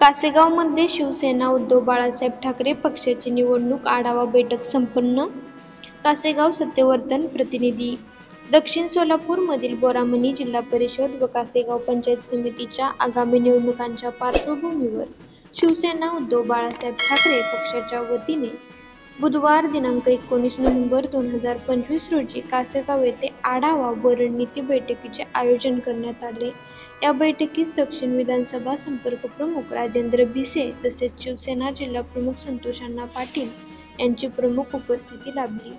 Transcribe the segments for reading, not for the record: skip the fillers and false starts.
कासेगावमध्ये शिवसेना उद्धव बाळासाहेब ठाकरे पक्षाची निवडणूक आढावा बैठक संपन्न. कासेगाव सत्यवर्तन प्रतिनिधी. दक्षिण सोलापूरमधील बोरामणी जिल्हा परिषद व कासेगाव पंचायत समितीच्या आगामी निवडणुकांच्या पार्श्वभूमीवर शिवसेना उद्धव बाळासाहेब ठाकरे पक्षाच्या वतीने बुधवार दिनांक 19 नोव्हेंबर 2025 रोजी कासेगाव येथे आढावा व रणनीती बैठकीचे आयोजन करण्यात आले. या बैठकीस दक्षिण विधानसभा संपर्क प्रमुख राजेंद्र भिसे तसेच शिवसेना जिल्हा प्रमुख संतोष अण्णा पाटील यांची प्रमुख उपस्थिती लाभली.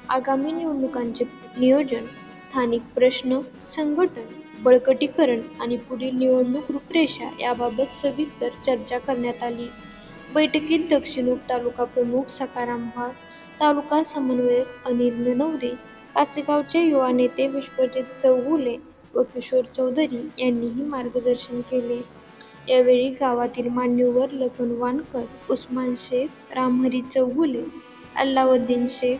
आगामी निवडणुकांचे नियोजन, स्थानिक प्रश्न, संघटन, बळकटीकरण आणि पुढील निवडणूक रूपरेषा याबाबत सविस्तर चर्चा करण्यात आली. बैठकीत दक्षिण उपतालुका प्रमुख सखाराम वाघ, तालुका समन्वयक अनिल ननवरे, कासेगावचे युवा नेते विश्वजित चौगुले व किशोर चौधरी यांनीही मार्गदर्शन केले. यावेळी गावातील मान्यवर लखन वानकर, उस्मान शेख, रामहरी चौगुले, अल्लाउद्दीन शेख,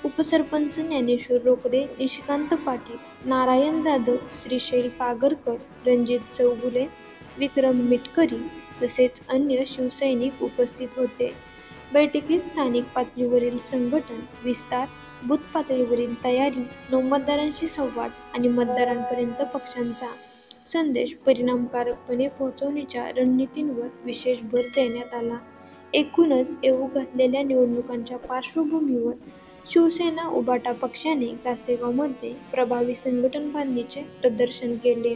उपसरपंच ज्ञानेश्वर रोकडे, निशिकांत पाटील, नारायण जाधव, श्रीशैल पागरकर, रणजित चौगुले, विक्रम मिटकरी तसेच अन्य शिवसैनिक उपस्थित होते. बैठकीत स्थानिक पातळीवरील संघटन, विस्तार, बूथ पातळीवरील तयारी, नवमतदारांशी संवाद आणि मतदारांपर्यंत पक्षाचा संदेश परिणामकारकपणे पोहोचवण्याच्या रणनीतींवर विशेष भर देण्यात आला. एकूणच येऊ घातलेल्या निवडणुकांच्या पार्श्वभूमीवर शिवसेना उभाटा पक्षाने कासेगावमध्ये प्रभावी संघटन बांधणीचे प्रदर्शन केले.